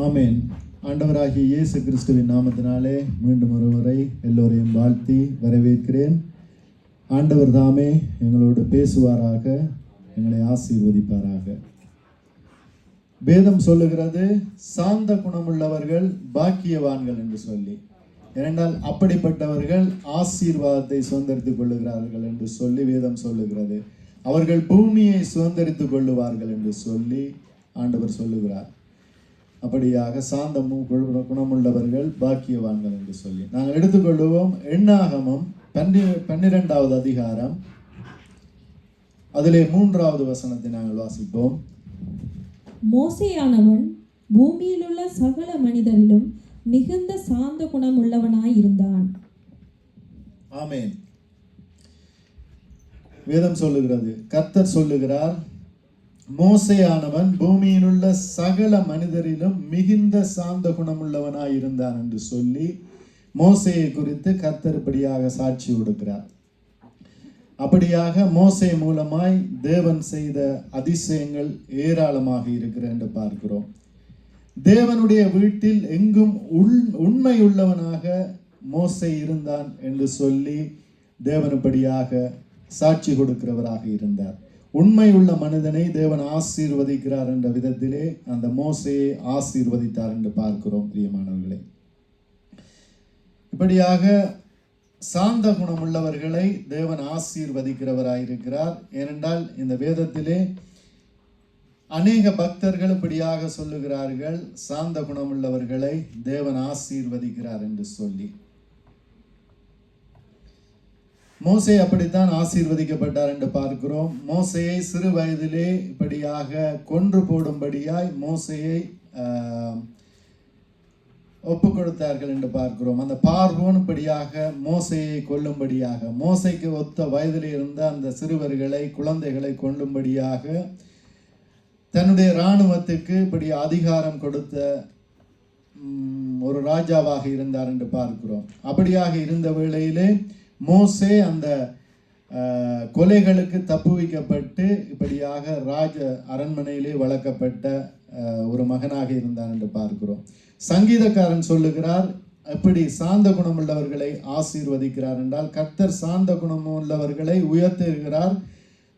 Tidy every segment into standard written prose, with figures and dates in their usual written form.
ஆமேன். ஆண்டவராகிய இயேசு கிறிஸ்துவின் நாமத்தினாலே மீண்டும் ஒருவரை எல்லோரையும் வாழ்த்தி வரவேற்கிறேன். ஆண்டவர் தாமே எங்களோடு பேசுவாராக, எங்களை ஆசீர்வதிப்பாராக. வேதம் சொல்லுகிறது சாந்த குணமுள்ளவர்கள் பாக்கியவான்கள் என்று சொல்லி. ஏனென்றால் அப்படிப்பட்டவர்கள் ஆசீர்வாதத்தை சுதந்திரித்துக் கொள்ளுகிறார்கள் என்று சொல்லி வேதம் சொல்லுகிறது. அவர்கள் பூமியை சுதந்திரித்துக் கொள்ளுவார்கள் என்று சொல்லி ஆண்டவர் சொல்லுகிறார். அப்படியாக சாந்தமும் குணமுள்ளவர்கள் பாக்கியவான்கள் என்று சொல்லி நாங்கள் எடுத்துக்கொள்வோம். எண்ணாகமம் 12வது அதிகாரம் அதிலே 3வது வசனத்தை நாங்கள் வாசிப்போம். மோசேயானவன் பூமியில் உள்ள சகல மனிதரிலும் மிகுந்த சாந்த குணம் உள்ளவனாய் இருந்தான். ஆமேன். வேதம் சொல்லுகிறது, கர்த்தர் சொல்லுகிறார், மோசேயானவன் பூமியில் உள்ள சகல மனிதரிலும் மிகுந்த சாந்த குணமுள்ளவனாய் இருந்தான் என்று சொல்லி மோசேயை குறித்து கர்த்தர் இப்படியாக சாட்சி கொடுக்கிறார். அப்படியாக மோசே மூலமாய் தேவன் செய்த அதிசயங்கள் ஏராளமாக இருக்கிறது என்று பார்க்கிறோம். தேவனுடைய வீட்டில் எங்கும் உண்மையுள்ளவனாக மோசே இருந்தான் என்று சொல்லி தேவன் இப்படியாக சாட்சி கொடுக்கிறவராக இருந்தார். உண்மையுள்ள மனிதனை தேவன் ஆசீர்வதிக்கிறார் என்ற விதத்திலே அந்த மோசேயை ஆசீர்வதித்தார் என்று பார்க்கிறோம். பிரியமானவர்களே, இப்படியாக சாந்த குணமுள்ளவர்களை தேவன் ஆசீர்வதிக்கிறவராயிருக்கிறார். ஏனென்றால் இந்த வேதத்திலே அநேக பக்தர்கள் இப்படியாக சொல்லுகிறார்கள், சாந்த குணமுள்ளவர்களை தேவன் ஆசீர்வதிக்கிறார் என்று சொல்லி. மோசே அப்படித்தான் ஆசீர்வதிக்கப்பட்டார் என்று பார்க்கிறோம். மோசேயை சிறு வயதிலே இப்படியாக கொன்று போடும்படியாய் மோசேயை ஒப்பு கொடுத்தார்கள் என்று பார்க்கிறோம். அந்த பார்வோன் இப்படியாக மோசேயை கொல்லும்படியாக, மோசைக்கு ஒத்த வயதில் இருந்த அந்த சிறுவர்களை குழந்தைகளை கொல்லும்படியாக தன்னுடைய இராணுவத்துக்கு இப்படி அதிகாரம் கொடுத்த ஒரு ராஜாவாக இருந்தார் என்று பார்க்கிறோம். அப்படியாக இருந்த வேளையிலே மோசே அந்த கொலைகளுக்கு தப்புவிக்கப்பட்டு இப்படியாக ராஜ அரண்மனையிலே வளர்க்கப்பட்ட ஒரு மகனாக இருந்தார் என்று பார்க்கிறோம். சங்கீதக்காரன் சொல்லுகிறார், எப்படி சாந்த குணமுள்ளவர்களை ஆசீர்வதிக்கிறார் என்றால், கர்த்தர் சாந்த குணமுள்ளவர்களை உயர்த்துகிறார்,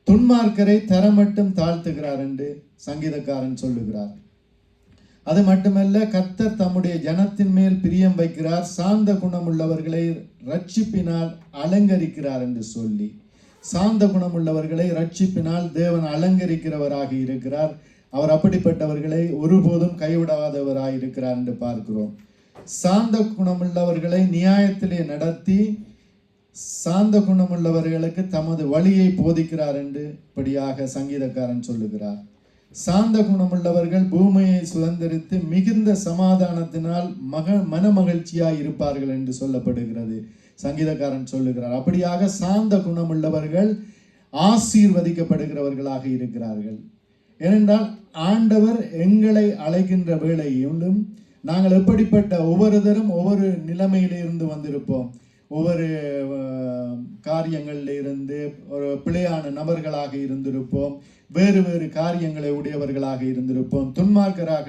துன்மார்க்கரை தரமட்டும் தாழ்த்துகிறார் என்று சங்கீதக்காரன் சொல்லுகிறார். அது மட்டுமல்ல, கர்த்தர் தம்முடைய ஜனத்தின் மேல் பிரியம் வைக்கிறார், சாந்த குணமுள்ளவர்களை ரட்சிப்பினால் அலங்கரிக்கிறார் என்று சொல்லி, சாந்த குணமுள்ளவர்களை ரட்சிப்பினால் தேவன் அலங்கரிக்கிறவராக இருக்கிறார். அவர் அப்படிப்பட்டவர்களை ஒருபோதும் கைவிடாதவராக இருக்கிறார் என்று பார்க்கிறோம். சாந்த குணமுள்ளவர்களை நியாயத்திலே நடத்தி சாந்த குணமுள்ளவர்களுக்கு தமது வழியை போதிக்கிறார் என்று இப்படியாக சங்கீதக்காரன் சொல்லுகிறார். சாந்த குணமுள்ளவர்கள் பூமியை சுதந்திரித்து மிகுந்த சமாதானத்தினால் மன மகிழ்ச்சியாய் இருப்பார்கள் என்று சொல்லப்படுகிறது. சங்கீதக்காரன் சொல்லுகிறார். அப்படியாக சாந்த குணமுள்ளவர்கள் ஆசீர்வதிக்கப்படுகிறவர்களாக இருக்கிறார்கள். ஏனென்றால் ஆண்டவர் எங்களை அழைக்கின்ற வேளையிலும் நாங்கள் எப்படிப்பட்ட ஒவ்வொருத்தரும் ஒவ்வொரு நிலைமையில இருந்து வந்திருப்போம். ஒவ்வொரு காரியங்களில் இருந்து ஒரு பிழையான நபர்களாக இருந்திருப்போம், வேறு வேறு காரியங்களை உடையவர்களாக இருந்திருப்போம், துன்மார்க்கராக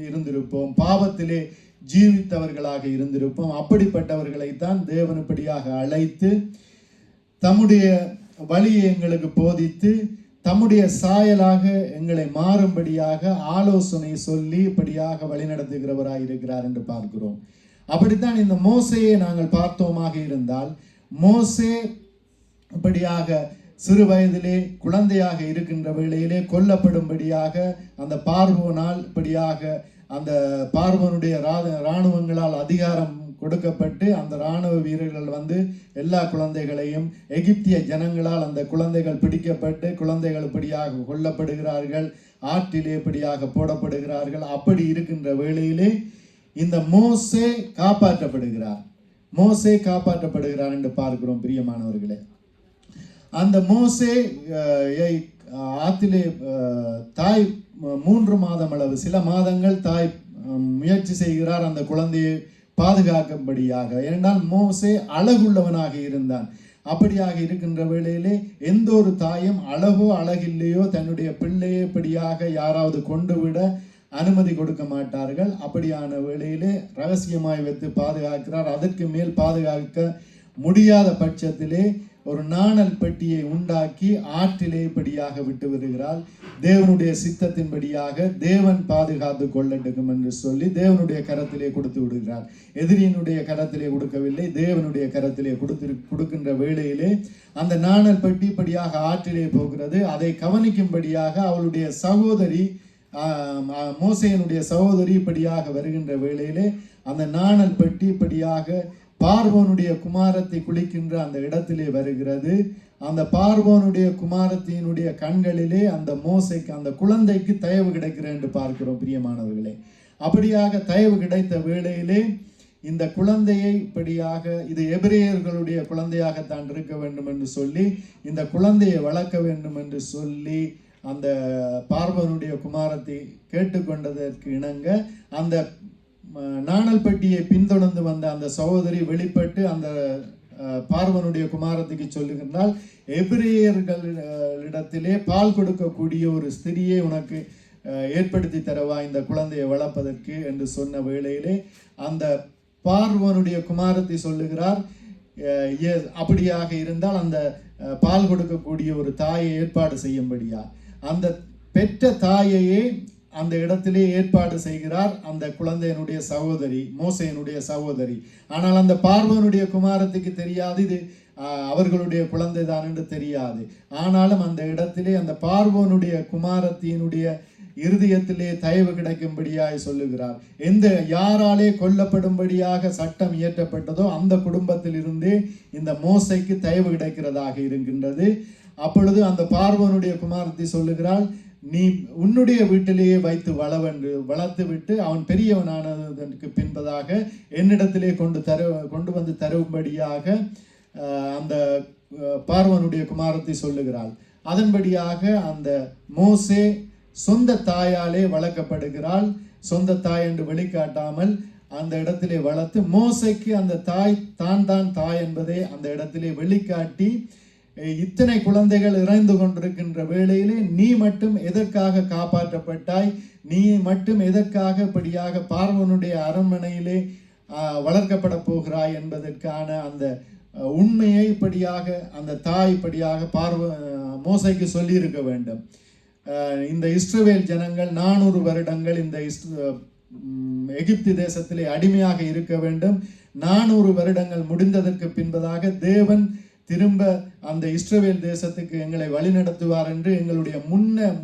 இருந்திருப்போம், பாவத்திலே ஜீவித்தவர்களாக இருந்திருப்போம். அப்படிப்பட்டவர்களைத்தான் தேவன் இப்படியாக அழைத்து தம்முடைய வழியை எங்களுக்கு போதித்து தம்முடைய சாயலாக எங்களை மாறும்படியாக ஆலோசனை சொல்லி இப்படியாக வழிநடத்துகிறவராக இருக்கிறார் என்று பார்க்கிறோம். அப்படித்தான் இந்த மோசையை நாங்கள் பார்த்தோமாக இருந்தால், மோசே இப்படியாக சிறு வயதிலே குழந்தையாக இருக்கின்ற வேளையிலே கொல்லப்படும்படியாக அந்த பார்வோனால் இப்படியாக அந்த பார்வோனுடைய இராணுவங்களால் அதிகாரம் கொடுக்கப்பட்டு அந்த இராணுவ வீரர்கள் எல்லா குழந்தைகளையும் எகிப்திய ஜனங்களால் அந்த குழந்தைகள் பிடிக்கப்பட்டு குழந்தைகள் இப்படியாக கொல்லப்படுகிறார்கள், ஆற்றிலே இப்படியாக போடப்படுகிறார்கள். அப்படி இருக்கின்ற வேளையிலே இந்த மோசே காப்பாற்றப்படுகிறார். மோசே காப்பாற்றப்படுகிறார் என்று பார்க்கிறோம். பிரியமானவர்களே, அந்த மோசே ஆற்றிலே தாய் 3 மாதம் அளவு சில மாதங்கள் தாய் முயற்சி செய்கிறார் அந்த குழந்தையை பாதுகாக்கும்படியாக. ஏனென்றால் மோசே அழகுள்ளவனாக இருந்தான். அப்படியாக இருக்கின்ற வேளையிலே எந்த ஒரு தாயும் அழகோ அழகில்லையோ தன்னுடைய பிள்ளையை இப்படியாக யாராவது கொண்டு விட அனுமதி கொடுக்க மாட்டார்கள். அப்படியான வேளையிலே ரகசியமாய் வைத்து பாதுகாக்கிறார். அதற்கு மேல் பாதுகாக்க முடியாத பட்சத்திலே ஒரு நாணல் பெட்டியை உண்டாக்கி ஆற்றிலே படியாக விட்டு விடுகிறாள். தேவனுடைய சித்தத்தின்படியாக தேவன் பாதுகாத்து கொள்ளட்டும் என்று சொல்லி தேவனுடைய கரத்திலே கொடுத்து விடுகிறார். எதிரியினுடைய கரத்திலே கொடுக்கவில்லை, தேவனுடைய கரத்திலே கொடுக்கின்ற வேளையிலே அந்த நாணல் பெட்டி படியாக ஆற்றிலே போகிறது. அதை கவனிக்கும்படியாக அவளுடைய சகோதரி, மோசேயினுடைய சகோதரி படியாக வருகின்ற வேளையிலே அந்த நாணல் பெட்டி படியாக பார்வோனுடைய குமாரத்தை குளிக்கின்ற அந்த இடத்திலே வருகிறது. அந்த பார்வோனுடைய குமாரத்தினுடைய கண்களிலே அந்த மோசைக்கு, அந்த குழந்தைக்கு தயவு கிடைக்கிறது என்று பார்க்கிறோம் பிரியமானவர்களே. அப்படியாக தயவு கிடைத்த வேளையிலே இந்த குழந்தையை படியாக, இது எபிரேயர்களுடைய குழந்தையாகத்தான் இருக்க வேண்டும் என்று சொல்லி இந்த குழந்தையை வளர்க்க வேண்டும் என்று சொல்லி அந்த பார்வோனுடைய குமாரத்தை கேட்டுக்கொண்டதற்கு இணங்க அந்த நாணல் பெட்டியை பின்தொடர்ந்து வந்த அந்த சகோதரி வெளிப்பட்டு அந்த பார்வனுடைய குமாரத்துக்கு சொல்லுகின்றால், எபிரேயர்களிடத்திலே பால் கொடுக்கக்கூடிய ஒரு ஸ்திரியை உனக்கு ஏற்படுத்தி தரவா இந்த குழந்தையை வளர்ப்பதற்கு என்று சொன்ன வேளையிலே அந்த பார்வனுடைய குமாரத்தை சொல்லுகிறார், அப்படியாக இருந்தால் அந்த பால் கொடுக்கக்கூடிய ஒரு தாயை ஏற்பாடு செய்யும்படியா. அந்த பெற்ற தாயையே அந்த இடத்திலே ஏற்பாடு செய்கிறார் அந்த குழந்தையினுடைய சகோதரி, மோசையினுடைய சகோதரி. ஆனால் அந்த பார்வோனுடைய குமாரத்துக்கு தெரியாது இது அவர்களுடைய குழந்தை தான் என்று தெரியாது. ஆனாலும் அந்த இடத்திலே அந்த பார்வோனுடைய குமாரத்தினுடைய இருதயத்திலே தயவு கிடைக்கும்படியாய் சொல்லுகிறார். யாராலே கொல்லப்படும்படியாக சட்டம் இயற்றப்பட்டதோ அந்த குடும்பத்தில் இருந்தே இந்த மோசைக்கு தயவு கிடைக்கிறதாக இருக்கின்றது. அப்பொழுது அந்த பார்வோனுடைய குமாரத்தை சொல்லுகிறாள், நீ உன்னுடைய வீட்டிலேயே வைத்து வளர்த்து விட்டு அவன் பெரியவனானதற்கு பின்பதாக என்னிடத்திலே கொண்டு வந்து தரும்படியாக அந்த பார்வனுடைய குமாரத்தை சொல்லுகிறாள். அதன்படியாக அந்த மோசே சொந்த தாயாலே வளர்க்கப்படுகிறாள். சொந்த தாய் என்று வெளிக்காட்டாமல் அந்த இடத்திலே வளர்த்து மோசைக்கு அந்த தாய் தான் தாய் என்பதை அந்த இடத்திலே வெளிக்காட்டி, இத்தனை குழந்தைகள் இறந்து கொண்டிருக்கின்ற வேளையிலே நீ மட்டும் எதற்காக காப்பாற்றப்பட்டாய், நீ மட்டும் எதற்காக இப்படியாக பார்வனுடைய அரண்மனையிலே வளர்க்கப்பட போகிறாய் என்பதற்கான அந்த உண்மையை இப்படியாக அந்த தாய் இப்படியாக மோசைக்கு சொல்லியிருக்க வேண்டும். இந்த இஸ்ரவேல் ஜனங்கள் 400 வருடங்கள் இந்த எகிப்து தேசத்திலே அடிமையாக இருக்க வேண்டும். 400 வருடங்கள் முடிந்ததற்கு பின்பதாக தேவன் திரும்ப அந்த இஸ்ரவேல் தேசத்துக்கு எங்களை வழிநடத்துவார் என்று எங்களுடைய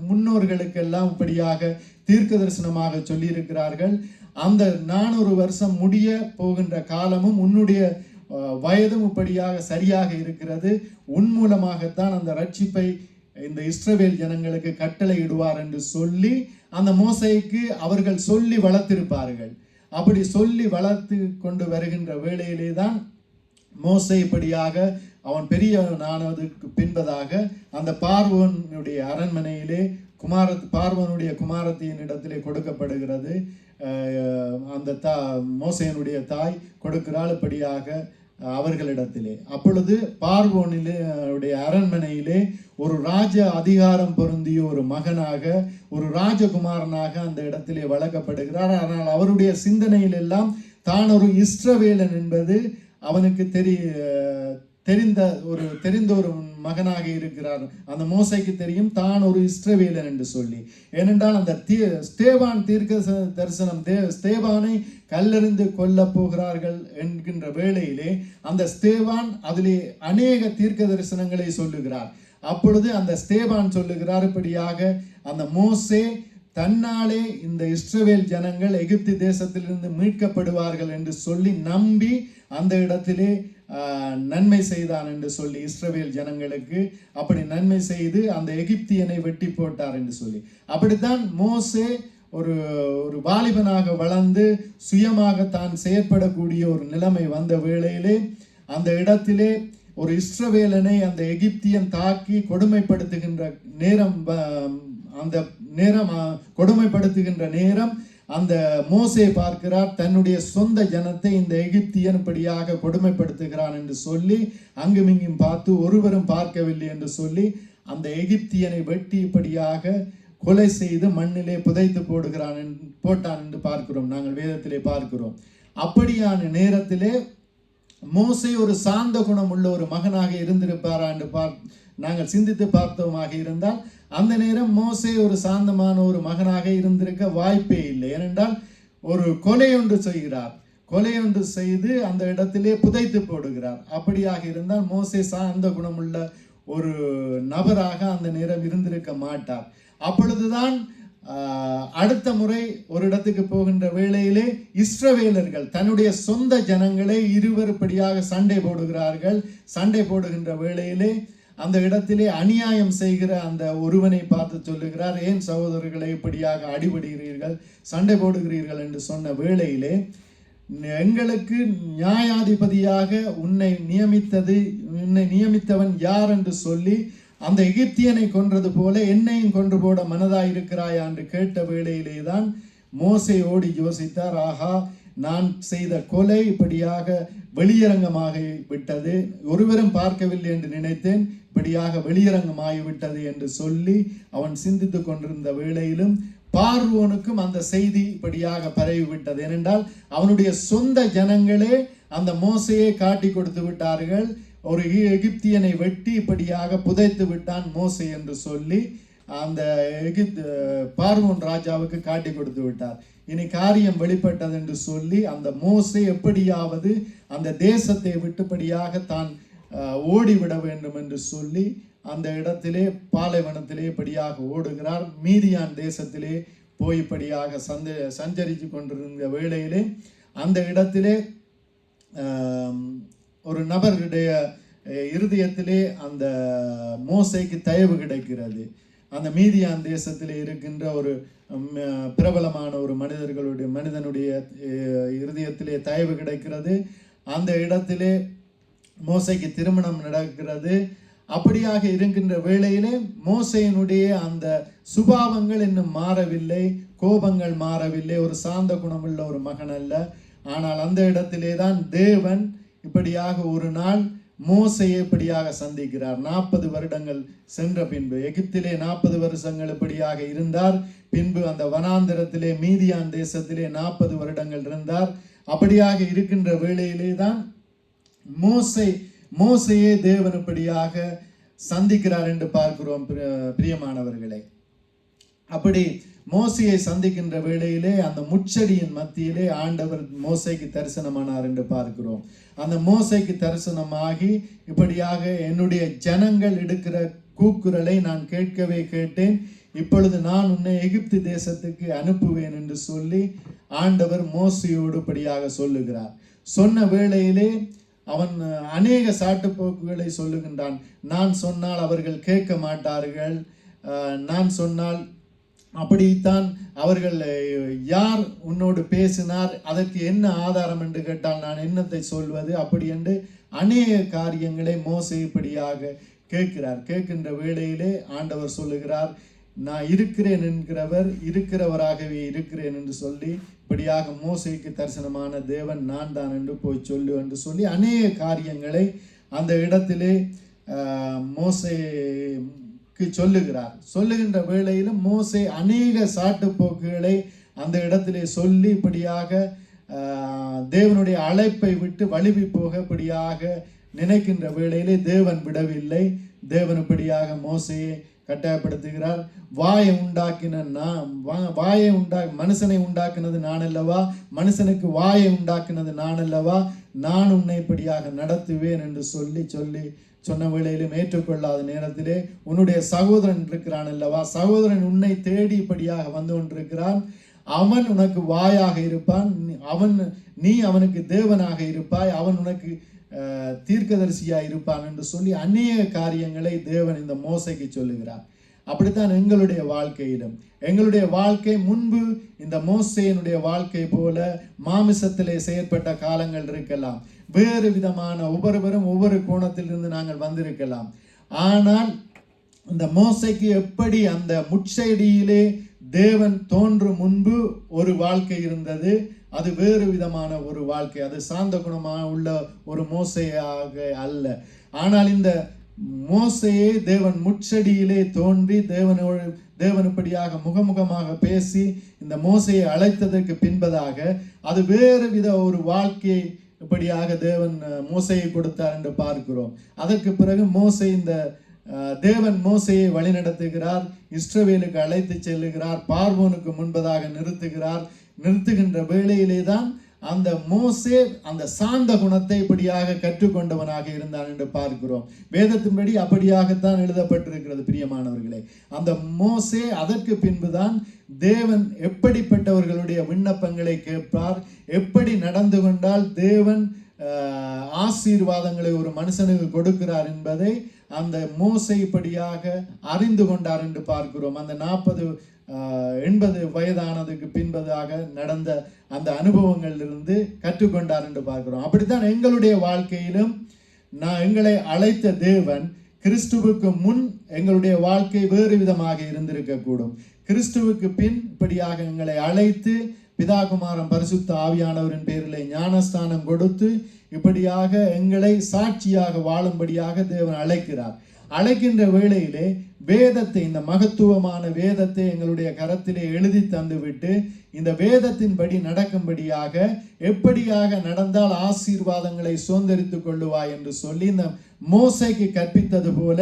முன்னோர்களுக்கெல்லாம் இப்படியாக தீர்க்க தரிசனமாக சொல்லியிருக்கிறார்கள். அந்த 400 வருஷம் முடிய போகின்ற காலமும் உன்னுடைய வயதும் இப்படியாக சரியாக இருக்கிறது. உன் மூலமாகத்தான் அந்த ரட்சிப்பை இந்த இஸ்ரவேல் ஜனங்களுக்கு கட்டளை இடுவார் என்று சொல்லி அந்த மோசைக்கு அவர்கள் சொல்லி வளர்த்திருப்பார்கள். அப்படி சொல்லி வளர்த்து கொண்டு வருகின்ற வேளையிலே தான் மோசை இப்படியாக அவன் பெரியவனானதுக்கு பின்பதாக அந்த பார்வோனுடைய அரண்மனையிலே பார்வோனுடைய குமாரத்தின் இடத்திலே கொடுக்கப்படுகிறது. அந்த மோசையினுடைய தாய் கொடுக்கிறாள் இப்படியாக அவர்களிடத்திலே. அப்பொழுது பார்வோனுடைய அரண்மனையிலே ஒரு ராஜ அதிகாரம் பொருந்திய ஒரு மகனாக, ஒரு ராஜகுமாரனாக அந்த இடத்திலே வளர்க்கப்படுகிறார். ஆனால் அவருடைய சிந்தனையில் எல்லாம் தான் ஒரு இஸ்ரவேலன் என்பது அவனுக்கு தெரிந்த ஒரு மகனாக இருக்கிறார். அந்த மோசைக்கு தெரியும் தான் ஒரு இஸ்ரவேலன் என்று சொல்லி. ஏனென்றால் அந்த ஸ்தேவான் தீர்க்க தரிசனம், ஸ்தேவானை கல்லெறிந்து கொல்ல போகிறார்கள் என்கின்ற வேளையிலே அந்த ஸ்தேவான் அதிலே அநேக தீர்க்க தரிசனங்களை சொல்லுகிறார். அப்பொழுது அந்த ஸ்தேவான் சொல்லுகிறார் இப்படியாக, அந்த மோசே தன்னாலே இந்த இஸ்ரவேல் ஜனங்கள் எகிப்து தேசத்திலிருந்து மீட்கப்படுவார்கள் என்று சொல்லி நம்பி அந்த இடத்திலே நன்மை செய்தான் என்று சொல்லி இஸ்ரவேல் ஜனங்களுக்கு அப்படி நன்மை செய்து அந்த எகிப்தியனை வெட்டி போட்டார் என்று சொல்லி. அப்படித்தான் மோசே ஒரு வாலிபனாக வளர்ந்து சுயமாக தான் செயற்படக்கூடிய ஒரு நிலைமை வந்த வேளையிலே அந்த இடத்திலே ஒரு இஸ்ரவேலனை அந்த எகிப்தியன் தாக்கி கொடுமைப்படுத்துகின்ற நேரம் அந்த மோசே பார்க்கிறார், தன்னுடைய சொந்த ஜனத்தை இந்த எகிப்தியன் இப்படியாக கொடுமைப்படுத்துகிறான் என்று சொல்லி அங்குமிங்கும் பார்த்து ஒருவரும் பார்க்கவில்லை என்று சொல்லி அந்த எகிப்தியனை வெட்டி இப்படியாக கொலை செய்து மண்ணிலே புதைத்து போட்டான் என்று பார்க்கிறோம், நாங்கள் வேதத்திலே பார்க்கிறோம். அப்படியான நேரத்திலே மோசே ஒரு சாந்த குணம் உள்ள ஒரு மகனாக இருந்திருப்பாரா என்று நாங்கள் சிந்தித்து பார்த்தோமாக இருந்தால் அந்த நேரம் மோசே ஒரு சாந்தமான ஒரு மகனாக இருந்திருக்க வாய்ப்பே இல்லை. ஏனென்றால் ஒரு கொலை ஒன்று செய்து அந்த இடத்திலே புதைத்து போடுகிறார். அப்படியாக இருந்தால் மோசே சாந்த குணமுள்ள ஒரு நபராக அந்த நேரம் இருந்திருக்க மாட்டார். அப்பொழுதுதான் அடுத்த முறை ஒரு இடத்துக்கு போகின்ற வேளையிலே இஸ்ரவேலர்கள் தன்னுடைய சொந்த ஜனங்களை இருவருப்படியாக சண்டை போடுகின்ற வேளையிலே அந்த இடத்திலே அநியாயம் செய்கிற அந்த ஒருவனை பார்த்து சொல்லுகிறார், ஏன் சகோதரர்களை இப்படியாக அடிபடுகிறீர்கள், சண்டை போடுகிறீர்கள் என்று சொன்ன வேளையிலே, எங்களுக்கு நியாயாதிபதியாக உன்னை நியமித்தவன் யார் என்று சொல்லி அந்த எகிப்தியனை கொன்றது போல என்னையும் கொன்று போட மனதாயிருக்கிறாயா என்று கேட்ட வேளையிலே தான் மோசே ஓடி யோசித்தார், ஆஹா, நான் செய்த கொலை இப்படியாக வெளியரங்கமாக விட்டது, ஒருவரும் பார்க்கவில்லை என்று நினைத்தேன், இப்படியாக வெளியரங்கமாகிவிட்டது என்று சொல்லி அவன் சிந்தித்து கொண்டிருந்த வேளையிலும் பார்வோனுக்கும் அந்த செய்தி இப்படியாக பரவிவிட்டது. ஏனென்றால் அவனுடைய சொந்த ஜனங்களே அந்த மோசையை காட்டி கொடுத்து விட்டார்கள், ஒரு எகிப்தியனை வெட்டி இப்படியாக புதைத்து விட்டான் மோசே என்று சொல்லி அந்த பார்வோன் ராஜாவுக்கு காட்டி கொடுத்து விட்டார். இனி காரியம் வெளிப்பட்டது என்று சொல்லி அந்த மோசே எப்படியாவது அந்த தேசத்தை விட்டுப்படியாக தான் ஓடிவிட வேண்டும் என்று சொல்லி அந்த இடத்திலே பாலைவனத்திலே இப்படியாக ஓடுகிறார். மீதியான் தேசத்திலே போய்படியாக சஞ்சரித்து கொண்டிருந்த வேளையிலே அந்த இடத்திலே ஒரு நபருடைய இருதயத்திலே அந்த மோசைக்கு தயவு கிடைக்கிறது. அந்த மீதியான் தேசத்திலே இருக்கின்ற ஒரு பிரபலமான ஒரு மனிதனுடைய இருதயத்திலே தயவு கிடைக்கிறது. அந்த இடத்திலே மோசைக்கு திருமணம் நடக்கிறது. அப்படியாக இருக்கின்ற வேளையிலே மோசையினுடைய அந்த சுபாவங்கள் இன்னும் மாறவில்லை, கோபங்கள் மாறவில்லை, ஒரு சாந்த குணமுள்ள ஒரு மகன் அல்ல. ஆனால் அந்த இடத்திலே தான் தேவன் இப்படியாக ஒரு நாள் மோசையை இப்படியாக சந்திக்கிறார். 40 வருடங்கள் சென்ற பின்பு எகிப்திலே 40 வருஷங்கள் இப்படியாக இருந்தார். பின்பு அந்த வனாந்தரத்திலே மீதியான் தேசத்திலே 40 வருடங்கள் இருந்தார். அப்படியாக இருக்கின்ற வேளையிலே தான் மோசையை தேவன் இப்படியாக சந்திக்கிறார் என்று பார்க்கிறோம் பிரியமானவர்களே. அப்படி மோசையை சந்திக்கின்ற வேளையிலே அந்த முச்செடியின் மத்தியிலே ஆண்டவர் மோசைக்கு தரிசனமானார் என்று பார்க்கிறோம். அந்த மோசைக்கு தரிசனமாகி இப்படியாக என்னுடைய ஜனங்கள் எடுக்கிற கூக்குரலை நான் கேட்கவே கேட்டேன், இப்பொழுது நான் உன்னை எகிப்து தேசத்துக்கு அனுப்புவேன் என்று சொல்லி ஆண்டவர் மோசையோடு இப்படியாக சொல்லுகிறார். சொன்ன வேளையிலே அவன் அநேக சாட்டுப்போக்குகளை சொல்லுகின்றான். நான் சொன்னால் அவர்கள் கேட்க மாட்டார்கள், நான் சொன்னால் அப்படித்தான் அவர்கள், யார் உன்னோடு பேசினார், அதற்கு என்ன ஆதாரம் என்று கேட்டால் நான் என்னத்தை சொல்வது, அப்படி என்று அநேக காரியங்களை மோசே இப்படியாக கேட்கின்ற வேளையிலே ஆண்டவர் சொல்லுகிறார், நான் இருக்கிறேன் என்கிறவர் இருக்கிறவராகவே இருக்கிறேன் என்று சொல்லி இப்படியாக மோசேக்கு தரிசனமான தேவன் நான் தான் என்று போய் சொல்லு என்று சொல்லி அநேக காரியங்களை அந்த இடத்திலே மோசேக்கு சொல்லுகின்ற வேளையிலும் மோசே அநேக சாட்டுப்போக்குகளை அந்த இடத்திலே சொல்லி இப்படியாக தேவனுடைய அழைப்பை விட்டு வழுவி போக இப்படியாக நினைக்கின்ற வேளையிலே தேவன் விடவில்லை. தேவன் இப்படியாக மோசையை கட்டாயப்படுத்துகிறார். மனுஷனை உண்டாக்குனது நான் அல்லவா, மனுஷனுக்கு வாயை உண்டாக்குனது நான் அல்லவா, நான் உன்னை இப்படியாக நடத்துவேன் என்று சொல்லி சொன்ன வேளையிலும் ஏற்றுக்கொள்ளாத நேரத்திலே உன்னுடைய சகோதரன் இருக்கிறான் அல்லவா, சகோதரன் உன்னை தேடி இப்படியாக வந்து கொண்டிருக்கிறான், அவன் உனக்கு வாயாக இருப்பான், நீ அவனுக்கு தேவனாக இருப்பாய், அவன் உனக்கு தீர்க்கதரிசியாக இருப்பான் என்று சொல்லி அநேக காரியங்களை தேவன் இந்த மோசைக்கு சொல்லுகிறார். அப்படித்தான் எங்களுடைய வாழ்க்கையிலும், எங்களுடைய வாழ்க்கை முன்பு இந்த மோசேயினுடைய வாழ்க்கை போல மாமிசத்திலே செயற்பட்ட காலங்கள் இருக்கலாம், வேறு விதமான ஒவ்வொருவரும் ஒவ்வொரு கோணத்திலிருந்து நாங்கள் வந்திருக்கலாம். ஆனால் இந்த மோசைக்கு எப்படி அந்த முட்செடியிலே தேவன் தோன்றும் முன்பு ஒரு வாழ்க்கை இருந்தது, அது வேறு விதமான ஒரு வாழ்க்கை, அது சாந்த குணமாக உள்ள ஒரு மோசையாக அல்ல. ஆனால் இந்த மோசையை தேவன் முட்செடியிலே தோன்றி தேவனுப்படியாக முகமுகமாக பேசி இந்த மோசையை அழைத்ததற்கு பின்பதாக அது வேறு வித ஒரு வாழ்க்கையை இப்படியாக தேவன் மோசையை கொடுத்தார் என்று பார்க்கிறோம். அதற்கு பிறகு தேவன் மோசையை வழிநடத்துகிறார், இஸ்ரவேலுக்கு அழைத்து செல்லுகிறார், பார்வோனுக்கு முன்பதாக நிறுத்துகின்ற வேளையிலே தான் அந்த மோசே அந்த சாந்த குணத்தை இப்படியாக கற்றுக்கொண்டவனாக இருந்தான் என்று பார்க்கிறோம். வேதத்தின்படி அப்படியாகத்தான் எழுதப்பட்டிருக்கிறது பிரியமானவர்களே. அந்த மோசே அதற்கு பின்புதான் தேவன் எப்படிப்பட்டவர்களுடைய விண்ணப்பங்களை கேட்பார், எப்படி நடந்து கொண்டால் தேவன் ஆசீர்வாதங்களை ஒரு மனுஷனுக்கு கொடுக்கிறார் என்பதை அந்த மோசே இப்படியாக அறிந்து கொண்டார் என்று பார்க்கிறோம். அந்த 80 வயதானதுக்கு பின்பதாக நடந்த அந்த அனுபவங்களிலிருந்து கற்றுக்கொண்டார் என்று பார்க்கிறோம். அப்படித்தான் எங்களுடைய வாழ்க்கையிலும் எங்களை அழைத்த தேவன் கிறிஸ்துவுக்கு முன் எங்களுடைய வாழ்க்கை வேறு விதமாக இருந்திருக்கக்கூடும். கிறிஸ்துவுக்கு பின் இப்படியாக எங்களை அழைத்து பிதாகுமாரன் பரிசுத்த ஆவியானவரின் பேரிலே ஞானஸ்தானம் கொடுத்து இப்படியாக எங்களை சாட்சியாக வாழும்படியாக தேவன் அழைக்கிறார். அழைக்கின்ற வேளையிலே வேதத்தை, இந்த மகத்துவமான வேதத்தை எங்களுடைய கரத்திலே எழுதி தந்துவிட்டு இந்த வேதத்தின்படி நடக்கும்படியாக எப்படியாக நடந்தால் ஆசீர்வாதங்களை சுதந்தரித்துக் கொள்ளுவாய் என்று சொல்லி இந்த மோசைக்கு கற்பித்தது போல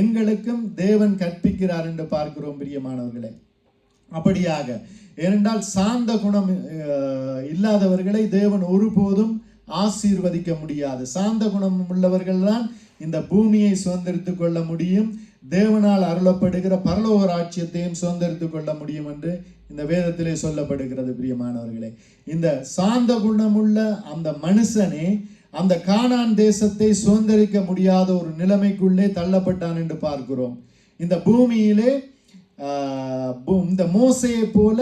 எங்களுக்கும் தேவன் கற்பிக்கிறார் என்று பார்க்கிறோம் பிரியமானவர்களே. அப்படியாக, ஏனென்றால் சாந்த குணம் இல்லாதவர்களை தேவன் ஒருபோதும் ஆசீர்வதிக்க முடியாது. சாந்த குணம் உள்ளவர்கள் தான் இந்த பூமியை சுதந்திரித்துக் கொள்ள முடியும், தேவனால் அருளப்படுகிற பரலோக ராஜ்யத்தையும் சுதந்திரித்துக் கொள்ள முடியும் என்று இந்த வேதத்திலே சொல்லப்படுகிறது பிரியமானவர்களே. இந்த சாந்த குணமுள்ள அந்த மனுஷனே அந்த கானான் தேசத்தை சுதந்திரிக்க முடியாத ஒரு நிலைமைக்குள்ளே தள்ளப்பட்டான் என்று பார்க்கிறோம். இந்த பூமியிலே இந்த மோசையை போல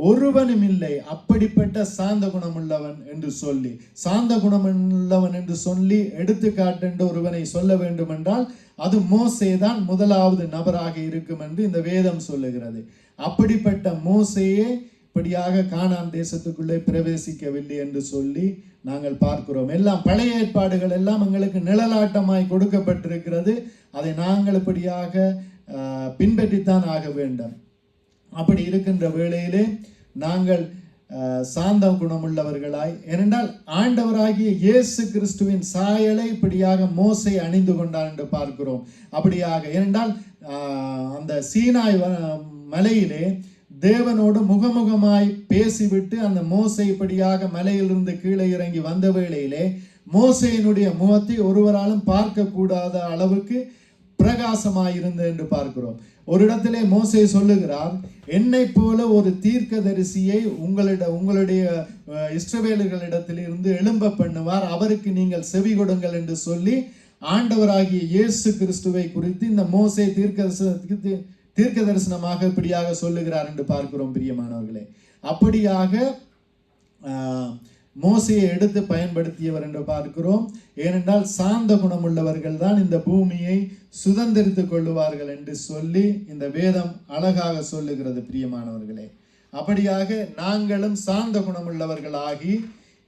ஒருவனும் இல்லை அப்படிப்பட்ட சாந்த குணமுள்ளவன் என்று சொல்லி, சாந்த குணமுள்ளவன் என்று சொல்லி எடுத்துக்காட்டு என்று ஒருவனை சொல்ல வேண்டும் என்றால் அது மோசேதான் முதலாவது நபராக இருக்கும் என்று இந்த வேதம் சொல்லுகிறது. அப்படிப்பட்ட மோசையே இப்படியாக கானான் தேசத்துக்குள்ளே பிரவேசிக்கவில்லை என்று சொல்லி நாங்கள் பார்க்கிறோம். எல்லாம் பழைய ஏற்பாடுகள் எல்லாம் எங்களுக்கு நிழலாட்டமாய் கொடுக்கப்பட்டிருக்கிறது. அதை நாங்கள் இப்படியாக பின்பற்றித்தான் ஆக வேண்டும். அப்படி இருக்கின்ற வேளையிலே நாங்கள் சாந்த குணமுள்ளவர்களாய், ஏனென்றால் ஆண்டவராகிய இயேசு கிறிஸ்துவின் சாயலை இப்படியாக மோசை அணிந்து கொண்டார் என்று பார்க்கிறோம். அப்படியாக, ஏனென்றால் அந்த சீனாய் மலையிலே தேவனோடு முகமுகமாய் பேசிவிட்டு அந்த மோசை இப்படியாக மலையிலிருந்து கீழே இறங்கி வந்த வேளையிலே மோசையினுடைய முகத்தை ஒருவராலும் பார்க்க கூடாத அளவுக்கு பிரகாசமாயிருந்தது என்று பார்க்கிறோம். ஒரு இடத்திலே மோசே சொல்லுகிறார், என்னை போல ஒரு தீர்க்கதரிசியை உங்களுடைய இஸ்ரவேலர்களிடத்திலிருந்து எழும்ப பண்ணுவார், அவருக்கு நீங்கள் செவி கொடுங்கள் என்று சொல்லி ஆண்டவராகிய இயேசு கிறிஸ்துவை குறித்து இந்த மோசே தீர்க்க தரிசனமாக இப்படியாக சொல்லுகிறார் என்று பார்க்கிறோம் பிரியமானவர்களே. அப்படியாக மோசையை எடுத்து பயன்படுத்தியவர் என்று பார்க்கிறோம். ஏனென்றால் சாந்த குணமுள்ளவர்கள் தான் இந்த பூமியை சுதந்திரித்துக் கொள்ளுவார்கள் என்று சொல்லி இந்த வேதம் அழகாக சொல்லுகிறது பிரியமானவர்களே. அப்படியாக நாங்களும் சாந்த குணமுள்ளவர்களாகி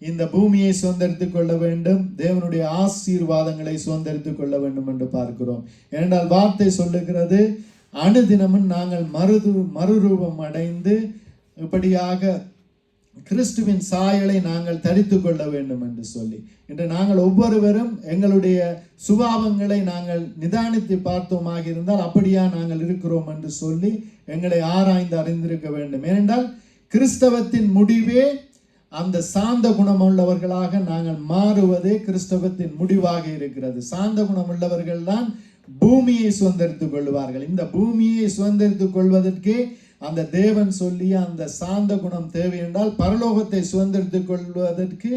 இந்த பூமியை சுதந்திரித்துக் கொள்ள வேண்டும், தேவனுடைய ஆசீர்வாதங்களை சுதந்திரித்துக் கொள்ள வேண்டும் என்று பார்க்கிறோம். ஏனென்றால் வார்த்தை சொல்லுகிறது, அனுதினமும் நாங்கள் மறுரூபம் அடைந்து இப்படியாக கிறிஸ்துவின் சாயலை நாங்கள் தரித்து கொள்ள வேண்டும் என்று சொல்லி இன்று நாங்கள் ஒவ்வொருவரும் எங்களுடைய சுபாவங்களை நாங்கள் நிதானித்து பார்த்தோமாக இருந்தால் அப்படியா நாங்கள் இருக்கிறோம் என்று சொல்லி எங்களை ஆராய்ந்து அறிந்திருக்க வேண்டும். ஏனென்றால் கிறிஸ்தவத்தின் முடிவே அந்த சாந்த குணமுள்ளவர்களாக நாங்கள் மாறுவதே கிறிஸ்தவத்தின் முடிவாக இருக்கிறது. சாந்த குணமுள்ளவர்கள் தான் பூமியை சுதந்திரித்துக் கொள்வார்கள். இந்த பூமியை சுதந்திரித்துக் கொள்வதற்கே அந்த தேவன் சொல்லிய அந்த சாந்த குணம் தேவை என்றால் பரலோகத்தை சுதந்திரித்துக் கொள்வதற்கு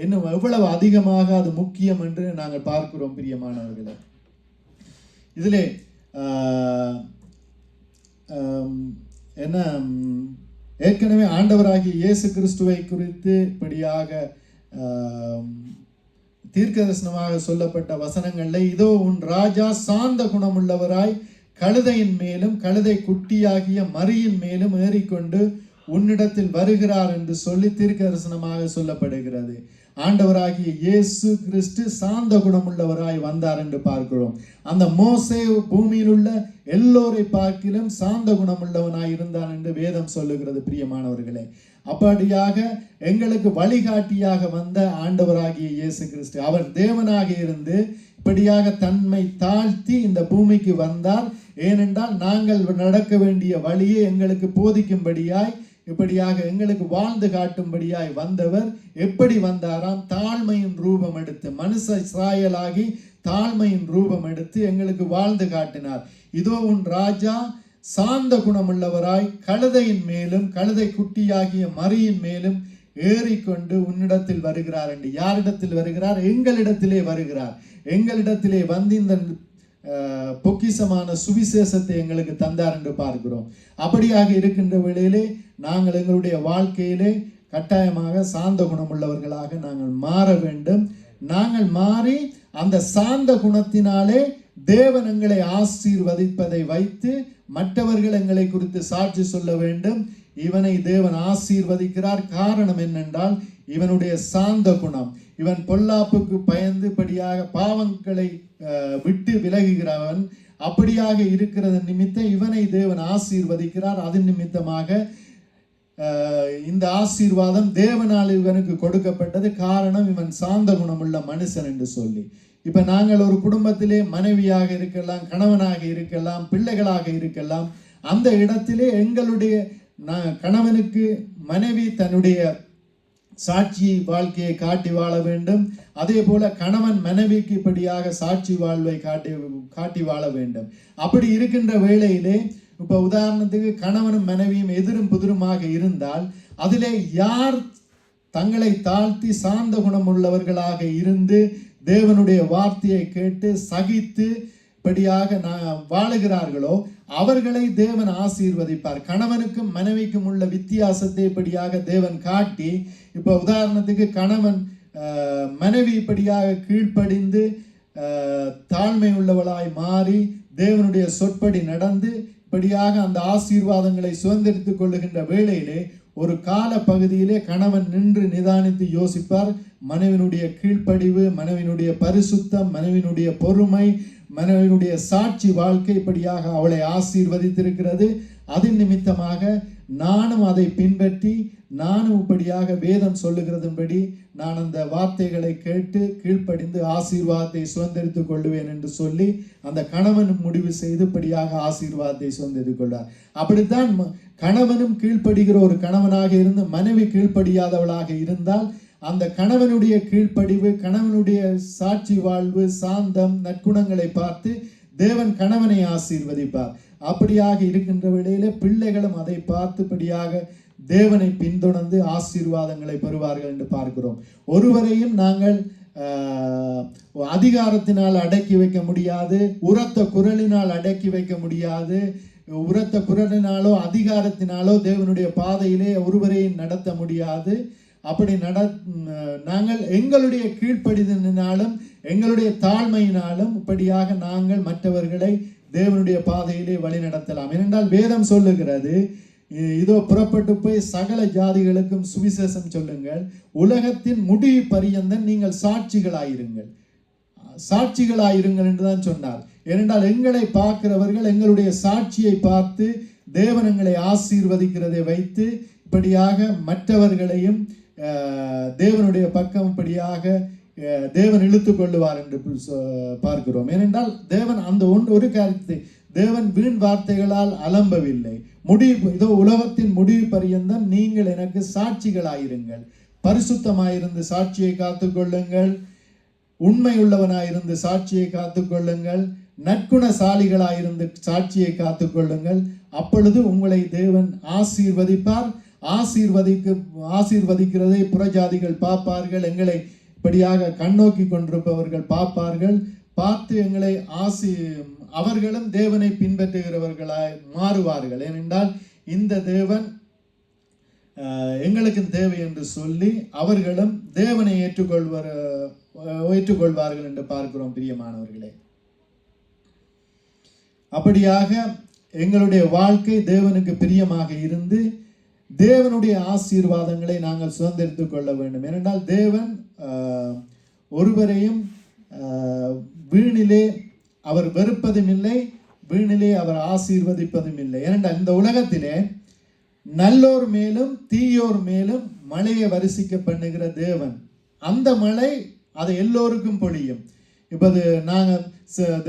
இன்னும் எவ்வளவு அதிகமாக அது முக்கியம் என்று நாங்கள் பார்க்கிறோம் பிரியமானவர்களே. இதிலே என்ன ஏற்கனவே ஆண்டவராகிய இயேசு கிறிஸ்துவை குறித்து இப்படியாக தீர்க்கதரிசனமாக சொல்லப்பட்ட வசனங்கள்ல, இதோ உன் ராஜா சாந்த குணமுள்ளவராய் கழுதையின் மேலும் கழுதை குட்டியாகிய மரியின் மேலும் ஏறிக்கொண்டு உன்னிடத்தில் வருகிறார் என்று சொல்லி தீர்க்கதரிசனமாக சொல்லப்படுகிறது. ஆண்டவராகிய இயேசு கிறிஸ்து சாந்த குணமுள்ளவராய் வந்தார் என்று பார்க்கிறோம். அந்த மோசே பூமியில் உள்ள எல்லோரை பார்க்கிலும் சாந்த குணமுள்ளவனாய் இருந்தான் என்று வேதம் சொல்லுகிறது. பிரியமானவர்களே, அப்படியாக எங்களுக்கு வழிகாட்டியாக வந்த ஆண்டவராகிய இயேசு கிறிஸ்து, அவர் தேவனாக இருந்து இப்படியாக தன்மை தாழ்த்தி இந்த பூமிக்கு வந்தார். ஏனென்றால் நாங்கள் நடக்க வேண்டிய வழியை எங்களுக்கு போதிக்கும்படியாய், இப்படியாக எங்களுக்கு வாழ்ந்து காட்டும்படியாய் வந்தவர். எப்படி வந்தாராம்? தாழ்மையின் ரூபம் எடுத்து, மனுஷ சாயலாகி தாழ்மையின் ரூபம் எடுத்து எங்களுக்கு வாழ்ந்து காட்டினார். இதோ உன் ராஜா சாந்த குணமுள்ளவராய் கழுதையின் மேலும் கழுதை குட்டியாகிய மரியின் மேலும் ஏறிக்கொண்டு உன்னிடத்தில் வருகிறார் என்று. யாரிடத்தில் வருகிறார்? எங்களிடத்திலே வருகிறார். எங்களிடத்திலே வந்து இந்த பொக்கிசமான சுவிசேஷத்தை எங்களுக்கு தந்தார் என்று பார்க்கிறோம். அப்படியாக இருக்கின்ற வேளையிலே நாங்கள் எங்களுடைய வாழ்க்கையிலே கட்டாயமாக சாந்த குணமுள்ளவர்களாக நாங்கள் மாற வேண்டும். நாங்கள் மாறி அந்த சாந்த குணத்தினாலே தேவன் எங்களை ஆசீர்வதிப்பதை வைத்து மற்றவர்கள் எங்களை குறித்து சாட்சி சொல்ல வேண்டும். இவனை தேவன் ஆசீர்வதிக்கிறார். காரணம் என்னென்றால் இவனுடைய சாந்த குணம். இவன் பொல்லாப்புக்கு பயந்துபடியாக பாவங்களை விட்டு விலகுகிறவன். அப்படியாக இருக்கிறது நிமித்தம் இவனை தேவன் ஆசீர்வதிக்கிறார். அது நிமித்தமாக இந்த ஆசீர்வாதம் தேவனால் இவனுக்கு கொடுக்கப்பட்டது. காரணம் இவன் சாந்த குணமுள்ள மனுஷன் என்று சொல்லி. இப்ப நாங்கள் ஒரு குடும்பத்திலே மனைவியாக இருக்கலாம், கணவனாக இருக்கலாம், பிள்ளைகளாக இருக்கலாம். அந்த இடத்திலே எங்களுடைய கணவனுக்கு மனைவி தன்னுடைய சாட்சி வாழ்க்கையை காட்டி வாழ வேண்டும். அதே போல கணவன் மனைவிக்கு இப்படியாக சாட்சி வாழ்வை காட்டி வாழ வேண்டும். அப்படி இருக்கின்ற வேளையிலே இப்ப உதாரணத்துக்கு கணவனும் மனைவியும் எதிரும் புதிருமாக இருந்தால் அதிலே யார் தங்களை தாழ்த்தி சாந்த குணம் உள்ளவர்களாக இருந்து தேவனுடைய வார்த்தையை கேட்டு சகித்து இப்படியாக வாழுகிறார்களோ அவர்களை தேவன் ஆசீர்வதிப்பார். கணவனுக்கும் மனைவிக்கும் உள்ள வித்தியாசத்தை இப்படியாக தேவன் காட்டி, இப்ப உதாரணத்துக்கு கணவன் மனைவி இப்படியாக கீழ்ப்படிந்து தாழ்மை உள்ளவளாய் மாறி தேவனுடைய சொற்படி நடந்து இப்படியாக அந்த ஆசீர்வாதங்களை சுதந்திரித்துக் கொள்ளுகின்ற வேளையிலே ஒரு கால பகுதியிலே கணவன் நின்று நிதானித்து யோசிப்பார். மனைவினுடைய கீழ்ப்படிவு, மனைவினுடைய பரிசுத்தம், மனைவினுடைய பொறுமை, மனைவினுடைய சாட்சி வாழ்க்கை இப்படியாக அவளை ஆசீர்வதித்திருக்கிறது. அதன் நிமித்தமாக நானும் அதை பின்பற்றி நானும் இப்படியாக வேதம் சொல்லுகிறதுபடி நான் அந்த வார்த்தைகளை கேட்டு கீழ்ப்படிந்து ஆசீர்வாதத்தை சுதந்திரித்துக் கொள்ளுவேன் என்று சொல்லி அந்த கணவன் முடிவு செய்து இப்படியாக ஆசீர்வாதத்தை சுதந்திரித்துக் கொள்வார். அப்படித்தான் கணவனும் கீழ்ப்படுகிற ஒரு கணவனாக இருந்து மனைவி கீழ்ப்படியாதவளாக இருந்தால் அந்த கணவனுடைய கீழ்ப்படிவு, கணவனுடைய சாட்சி வாழ்வு, சாந்தம், நற்குணங்களை பார்த்து தேவன் கணவனை ஆசீர்வதிப்பார். அப்படியாக இருக்கின்ற வேளையில பிள்ளைகளும் அதை பார்த்துபடியாக தேவனை பின்தொடர்ந்து ஆசீர்வாதங்களை பெறுவார்கள் என்று பார்க்கிறோம். ஒருவரையும் நாங்கள் அதிகாரத்தினால் அடக்கி வைக்க முடியாது, உரத்த குரலினால் அடக்கி வைக்க முடியாது. உரத்த குரலினாலோ அதிகாரத்தினாலோ தேவனுடைய பாதையிலே ஒருவரையும் நடத்த முடியாது. அப்படி நாங்கள் எங்களுடைய கீழ்ப்படிதலினாலும் எங்களுடைய தாழ்மையினாலும் இப்படியாக நாங்கள் மற்றவர்களை தேவனுடைய பாதையிலே வழி நடத்தலாம். ஏனென்றால் வேதம் சொல்லுகிறது, இதோ புறப்பட்டு போய் சகல ஜாதிகளுக்கும் சுவிசேஷம் சொல்லுங்கள், உலகத்தின் முடிவு பரியந்தம் நீங்கள் சாட்சிகளாயிருங்கள், சாட்சிகளாயிருங்கள் என்றுதான் சொன்னார். ஏனென்றால் எங்களை பார்க்கிறவர்கள் எங்களுடைய சாட்சியை பார்த்து தேவன் எங்களை ஆசீர்வதிக்கிறதை வைத்து இப்படியாக மற்றவர்களையும் தேவனுடைய பக்கம் இப்படியாக தேவன் இழுத்து கொள்ளுவார் என்று பார்க்கிறோம். ஏனென்றால் தேவன் அந்த ஒரு காரியத்தை தேவன் வீண் வார்த்தைகளால் அலம்பவில்லை. இதோ உலகத்தின் முடிவு பரியந்தம் நீங்கள் எனக்கு சாட்சிகளாயிருங்கள், பரிசுத்தமாயிருந்து சாட்சியை காத்துக்கொள்ளுங்கள், உண்மை உள்ளவனாயிருந்து சாட்சியை காத்துக்கொள்ளுங்கள், நற்குணசாலிகளாயிருந்து சாட்சியை காத்துக்கொள்ளுங்கள். அப்பொழுது உங்களை தேவன் ஆசீர்வதிப்பார். ஆசீர்வதிக்கிறதை புறஜாதிகள் பார்ப்பார்கள், எங்களை இப்படியாக கண்ணோக்கி கொண்டிருப்பவர்கள் பார்ப்பார்கள். பார்த்து எங்களை அவர்களும் தேவனை பின்பற்றுகிறவர்களாய் மாறுவார்கள். ஏனென்றால் இந்த தேவன் எங்களுக்கு தேவை என்று சொல்லி அவர்களும் தேவனை ஏற்றுக்கொள்வார்கள் என்று பார்க்கிறோம். பிரியமானவர்களே, அப்படியாக எங்களுடைய வாழ்க்கை தேவனுக்கு பிரியமாக இருந்து தேவனுடைய ஆசீர்வாதங்களை நாங்கள் சுதந்திரித்துக் கொள்ள வேண்டும். ஏனென்றால் தேவன் ஒருவரையும் வீணிலே அவர் வெறுப்பதும் இல்லை, வீணிலே அவர் ஆசீர்வதிப்பதும் இல்லை. ஏனென்றால் இந்த உலகத்திலே நல்லோர் மேலும் தீயோர் மேலும் மழையை வரிசிக்க பண்ணுகிற தேவன். அந்த மழை அது எல்லோருக்கும் பொழியும். இப்போ நாங்கள்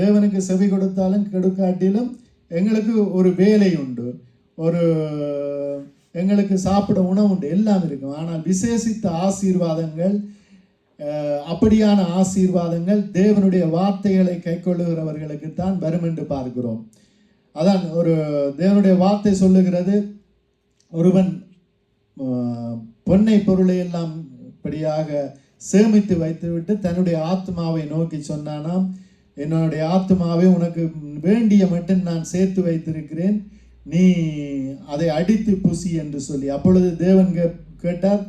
தேவனுக்கு செவி கொடுத்தாலும் கெடுக்காட்டிலும் எங்களுக்கு ஒரு வேலை உண்டு, ஒரு எங்களுக்கு சாப்பிட உணவு உண்டு, எல்லாம் இருக்கும். ஆனால் விசேஷித்த ஆசீர்வாதங்கள், அப்படியான ஆசீர்வாதங்கள் தேவனுடைய வார்த்தைகளை கைக்கொள்ளுகிறவர்களுக்கு தான் வரும் என்று பார்க்கிறோம். அதான் ஒரு தேவனுடைய வார்த்தை சொல்லுகிறது, ஒருவன் பொன்னை பொருளை எல்லாம் இப்படியாக சேமித்து வைத்துவிட்டு தன்னுடைய ஆத்மாவை நோக்கி சொன்னானாம், என்னுடைய ஆத்மாவை உனக்கு வேண்டிய மட்டும் நான் சேர்த்து வைத்திருக்கிறேன், நீ அதை அடித்து புசி என்று சொல்லி. அப்பொழுது தேவன் கேட்டார்,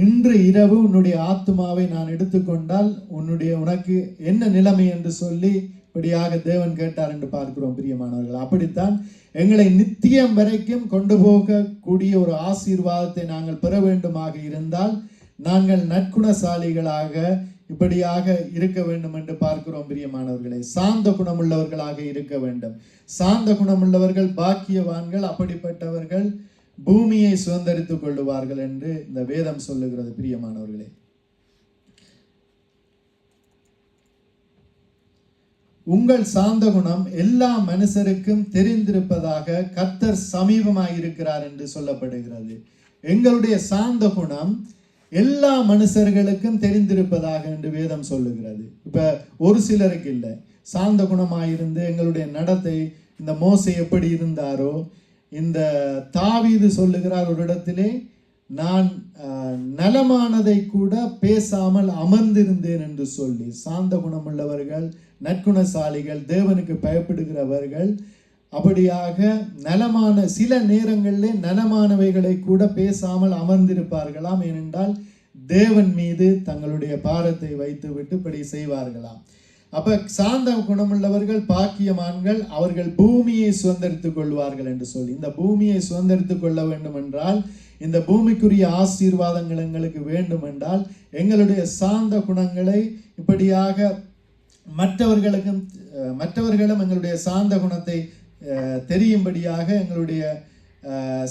இன்று இரவு உன்னுடைய ஆத்மாவை நான் எடுத்துக்கொண்டால் உனக்கு என்ன நிலைமை என்று சொல்லி இப்படியாக தேவன் கேட்டார் என்று பார்க்கிறோம். பிரியமானவர்கள், அப்படித்தான் எங்களை நித்தியம் வரைக்கும் கொண்டு போகக்கூடிய ஒரு ஆசீர்வாதத்தை நாங்கள் பெற வேண்டுமாக இருந்தால் நாங்கள் நற்குணசாலிகளாக இப்படியாக இருக்க வேண்டும் என்று பார்க்கிறோம். பிரியமானவர்களே, சாந்த குணமுள்ளவர்களாக இருக்க வேண்டும். சாந்த குணமுள்ளவர்கள் பாக்கியவான்கள், அப்படிப்பட்டவர்கள் பூமியை சுதந்தரித்துக் கொள்ளுவார்கள் என்று இந்த வேதம் சொல்லுகிறது. பிரியமானவர்களே, உங்கள் சாந்த குணம் எல்லா மனுஷருக்கும் தெரிந்திருப்பதாக கர்த்தர் சமீபமாய் இருக்கிறார் என்று சொல்லப்படுகிறது. எங்களுடைய சாந்த குணம் எல்லா மனுஷர்களுக்கும் தெரிந்திருப்பதாக என்று வேதம் சொல்லுகிறது. இப்ப ஒரு சிலருக்கு இல்லை, சாந்த குணமாயிருந்து எங்களுடைய நடத்தை, இந்த மோசே எப்படி இருந்தாரோ, இந்த தாவீது சொல்லுகிறார் ஒரு இடத்திலே, நான் நலமானதை கூட பேசாமல் அமர்ந்திருந்தேன் என்று சொல்லி. சாந்த குணமுள்ளவர்கள், நற்குணசாலிகள், தேவனுக்கு பயப்படுகிறவர்கள் அப்படியாக நலமான சில நேரங்களிலே நலமானவைகளை கூட பேசாமல் அமர்ந்திருப்பார்களாம். ஏனென்றால் தேவன் மீது தங்களுடைய பாரத்தை வைத்துவிட்டு இப்படி செய்வார்களாம். அப்ப சாந்த குணமுள்ளவர்கள் பாக்கியமான்கள், அவர்கள் பூமியை சுதந்திரித்துக் கொள்வார்கள் என்று சொல்லி. இந்த பூமியை சுதந்திரித்துக் கொள்ள வேண்டும் என்றால், இந்த பூமிக்குரிய ஆசீர்வாதங்கள் எங்களுக்கு வேண்டும் என்றால், எங்களுடைய சாந்த குணங்களை இப்படியாக மற்றவர்களும் எங்களுடைய சாந்த குணத்தை தெரியும்படியாக எங்களுடைய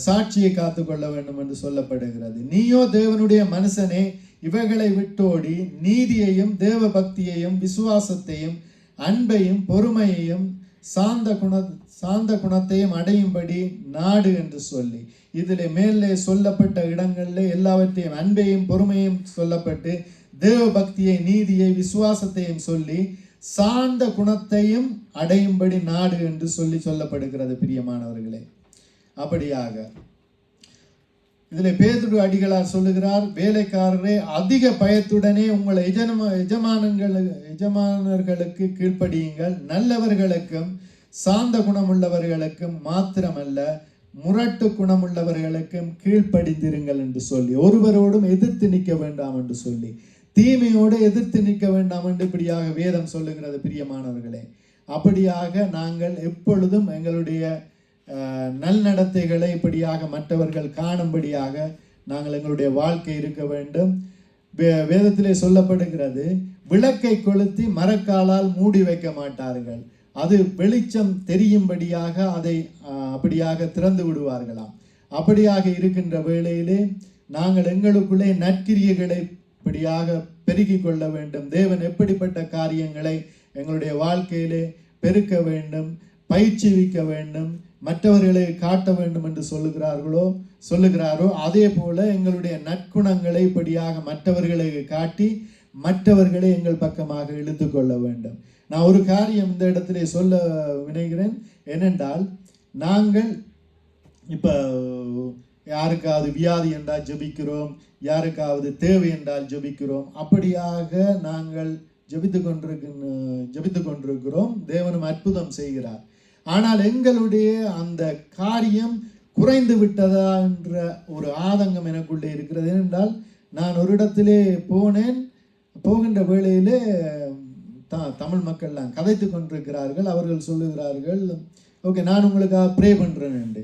சாட்சியை காத்துக்கொள்ள வேண்டும் என்று சொல்லப்படுகிறது. நீயோ தேவனுடைய மனுஷனே, இவைகளை விட்டோடி நீதியையும் தேவ பக்தியையும் விசுவாசத்தையும் அன்பையும் பொறுமையையும் சாந்த குணத்தையும் அடையும்படி நாடு என்று சொல்லி. இதில் மேலே சொல்லப்பட்ட இடங்களில் எல்லாவற்றையும் அன்பையும் பொறுமையும் சொல்லப்பட்டு தேவ பக்தியை, நீதியை, விசுவாசத்தையும் சொல்லி சாந்த குணத்தையும் அடையும்படி நாடு என்று சொல்லப்படுகிறது. பிரியமானவர்களே, அப்படியாக இதில் பேதுரு அடிகளார் சொல்லுகிறார், வேலைக்காரரே அதிக பயத்துடனே உங்கள் எஜமானர்களுக்கு கீழ்ப்படியுங்கள், நல்லவர்களுக்கும் சாந்த குணமுள்ளவர்களுக்கும் மாத்திரமல்ல முரட்டு குணமுள்ளவர்களுக்கும் கீழ்ப்படிந்திருங்கள் என்று சொல்லி. ஒருவரோடும் எதிர்த்து நிற்க வேண்டாம் என்று சொல்லி, தீமையோடு எதிர்த்து நிற்க வேண்டாம் என்று இப்படியாக வேதம் சொல்லுகிறது. பிரியமானவர்களே, அப்படியாக நாங்கள் எப்பொழுதும் எங்களுடைய நல்நடத்தைகளை இப்படியாக மற்றவர்கள் காணும்படியாக நாங்கள் எங்களுடைய வாழ்க்கை இருக்க வேண்டும். வேதத்திலே சொல்லப்படுகிறது, விளக்கை கொளுத்தி மரக்காலால் மூடி வைக்க மாட்டார்கள், அது வெளிச்சம் தெரியும்படியாக அதை அப்படியாக திறந்து விடுவார்களாம். அப்படியாக இருக்கின்ற வேளையிலே நாங்கள் எங்களுக்குள்ளே நற்கிரியைகளை இப்படியாக பெருக்கிக் கொள்ள வேண்டும். தேவன் எப்படிப்பட்ட காரியங்களை எங்களுடைய வாழ்க்கையிலே பெருக்க வேண்டும், பயிற்சிவிக்க வேண்டும், மற்றவர்களை காட்ட வேண்டும் என்று சொல்லுகிறாரோ அதே போல எங்களுடைய நற்குணங்களை இப்படியாக மற்றவர்களை காட்டி மற்றவர்களை எங்கள் பக்கமாக இழுத்து கொள்ள வேண்டும். நான் ஒரு காரியம் இந்த இடத்திலே சொல்ல வினைகிறேன். என்னென்றால், நாங்கள் இப்போ யாருக்காவது வியாதி என்றால் ஜெபிக்கிறோம், யாருக்காவது தேவை என்றால் ஜெபிக்கிறோம். அப்படியாக நாங்கள் ஜெபித்து கொண்டிருக்கிறோம். தேவனும் அற்புதம் செய்கிறார். ஆனால் எங்களுடைய அந்த காரியம் குறைந்து விட்டதா என்ற ஒரு ஆதங்கம் எனக்குள்ளே இருக்கிறது. ஏனென்றால், நான் ஒரு இடத்திலே போகின்ற வேளையிலே தமிழ் மக்கள்லாம் கதைத்து கொண்டிருக்கிறார்கள். அவர்கள் சொல்லுகிறார்கள், ஓகே நான் உங்களுக்காக ப்ரே பண்ணுறேன் என்று.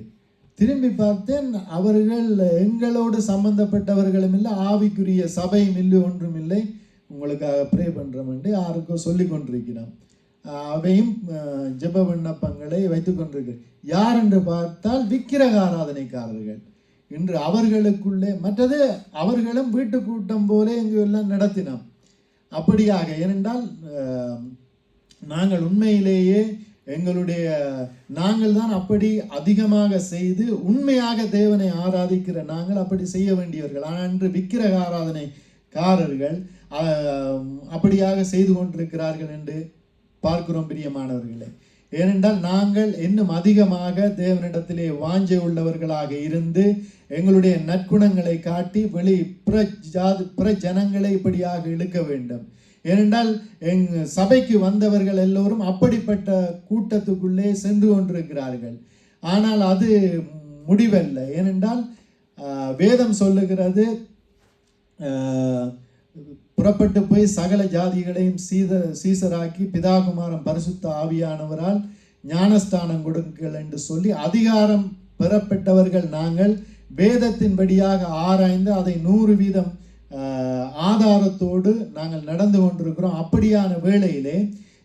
திரும்பி பார்த்தேன், அவர்கள் எங்களோடு சம்பந்தப்பட்டவர்களும் இல்லை, ஆவிக்குரிய சபையும் இல்லை, ஒன்றும் இல்லை. உங்களுக்காக ப்ரே பண்ணுறோம் என்று யாருக்கோ சொல்லி கொண்டிருக்கிறோம். அவையும் ஜெப விண்ணப்பங்களை வைத்து கொண்டிருக்கிறேன். யார் என்று பார்த்தால் விக்கிரக ஆராதனைக்காரர்கள். இன்று அவர்களுக்குள்ளே மற்றது அவர்களும் வீட்டு கூட்டம் போல இங்கு எல்லாம் நடத்தினோம். அப்படியாக, ஏனென்றால் நாங்கள் உண்மையிலேயே நாங்கள் தான் அப்படி அதிகமாக செய்து உண்மையாக தேவனை ஆராதிக்கிற நாங்கள் அப்படி செய்ய வேண்டியவர்கள். ஆனால் அன்று விக்கிரக ஆராதனைக்காரர்கள் அப்படியாக செய்து கொண்டிருக்கிறார்கள் என்று பார்க்கிறோம் பிரியமானவர்களே. ஏனென்றால் நாங்கள் இன்னும் அதிகமாக தேவனிடத்திலே வாஞ்சை உள்ளவர்களாக இருந்து எங்களுடைய நற்குணங்களை காட்டி பிற ஜனங்களை இப்படியாக இழுக்க வேண்டும். ஏனென்றால் சபைக்கு வந்தவர்கள் எல்லோரும் அப்படிப்பட்ட கூட்டத்துக்குள்ளே சென்று கொண்டிருக்கிறார்கள். ஆனால் அது முடிவல்ல. ஏனென்றால் வேதம் சொல்லுகிறது, புறப்பட்டு போய் சகல ஜாதிகளையும் சீசராக்கி பிதாகுமாரன் பரிசுத்த ஆவியானவரால் ஞானஸ்தானம் கொடுங்கள் என்று சொல்லி அதிகாரம் பெறப்பட்டவர்கள் நாங்கள் வேதத்தின்படியாக ஆராய்ந்து அதை 100% ஆதாரத்தோடு நாங்கள் நடந்து கொண்டிருக்கிறோம். அப்படியான வேளையிலே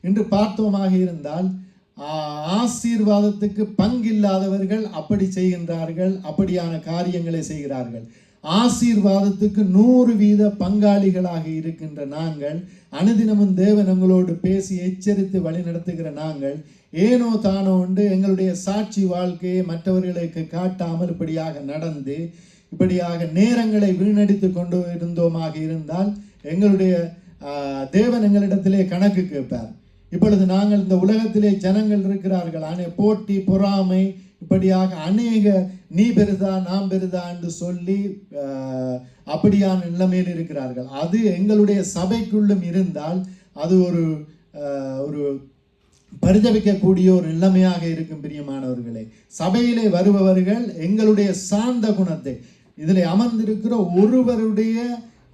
இன்று பார்த்தோமாக இருந்தால் ஆசீர்வாதத்துக்கு பங்கில்லாதவர்கள் அப்படி செய்கின்றார்கள், அப்படியான காரியங்களை செய்கிறார்கள். ஆசீர்வாதத்துக்கு 100% பங்காளிகளாக இருக்கின்ற நாங்கள், அனுதினமும் தேவன் எங்களோடு பேசி எச்சரித்து வழி நடத்துகிற நாங்கள் ஏனோ தானோ உண்டு எங்களுடைய சாட்சி வாழ்க்கையை மற்றவர்களுக்கு காட்டாமல் இப்படியாக நடந்து இப்படியாக நேரங்களை வீணடித்து கொண்டு இருந்தோமாக இருந்தால் எங்களுடைய தேவன் எங்களிடத்திலே கணக்கு கேட்பார். இப்பொழுது நாங்கள் இந்த உலகத்திலே ஜனங்கள் இருக்கிறார்கள், ஆனால் போட்டி பொறாமை இப்படியாக அநேக நீ பெரிதா நாம் பெரிதா என்று சொல்லி அப்படியான நிலைமையில் இருக்கிறார்கள். அது எங்களுடைய சபைக்குள்ளும் இருந்தால் அது ஒரு பரிதவிக்கக்கூடிய ஒரு நிலைமையாக இருக்கும் பிரியமானவர்களே. சபையிலே வருபவர்கள் எங்களுடைய சார்ந்த குணத்தை, இதில் அமர்ந்திருக்கிற ஒருவருடைய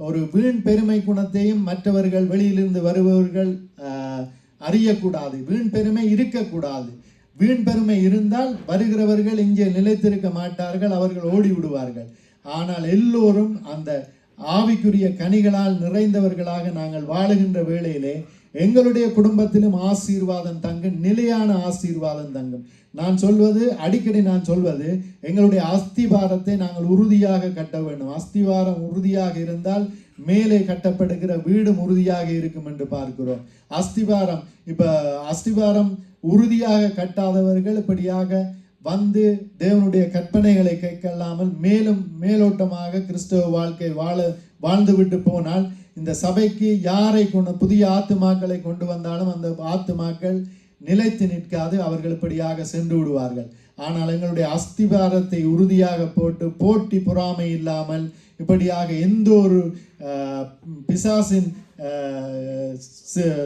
ஒரு வீண் பெருமை குணத்தையும் மற்றவர்கள் வெளியிலிருந்து வருபவர்கள் அறியக்கூடாது. வீண் பெருமை இருக்கக்கூடாது. வீண் பெருமை இருந்தால் வருகிறவர்கள் இங்கே நிலைத்திருக்க மாட்டார்கள், அவர்கள் ஓடி விடுவார்கள். ஆனால் எல்லோரும் அந்த ஆவிக்குரிய கனிகளால் நிறைந்தவர்களாக நாங்கள் வாழுகின்ற வேளையிலே எங்களுடைய குடும்பத்திலும் ஆசீர்வாதம் தங்கும், நிலையான ஆசீர்வாதம் தங்கும். அடிக்கடி நான் சொல்வது எங்களுடைய அஸ்திவாரத்தை நாங்கள் உறுதியாக கட்ட வேண்டும். அஸ்திவாரம் உறுதியாக இருந்தால் மேலே கட்டப்படுகிற வீடும் உறுதியாக இருக்கும் என்று பார்க்கிறோம். அஸ்திவாரம் உறுதியாக கட்டாதவர்கள் இப்படியாக வந்து தேவனுடைய கற்பனைகளை கேட்கலாமல் மேலும் மேலோட்டமாக கிறிஸ்தவ வாழ்க்கை வாழ்ந்து விட்டு போனால் இந்த சபைக்கு யாரை புதிய ஆத்துமாக்களை கொண்டு வந்தாலும் அந்த ஆத்துமாக்கள் நிலைத்து நிற்காது, அவர்கள் இப்படியாக சென்று விடுவார்கள். ஆனால் எங்களுடைய அஸ்திவாரத்தை உறுதியாக போட்டு போட்டி பொறாமை இல்லாமல் இப்படியாக எந்த ஒரு பிசாசின்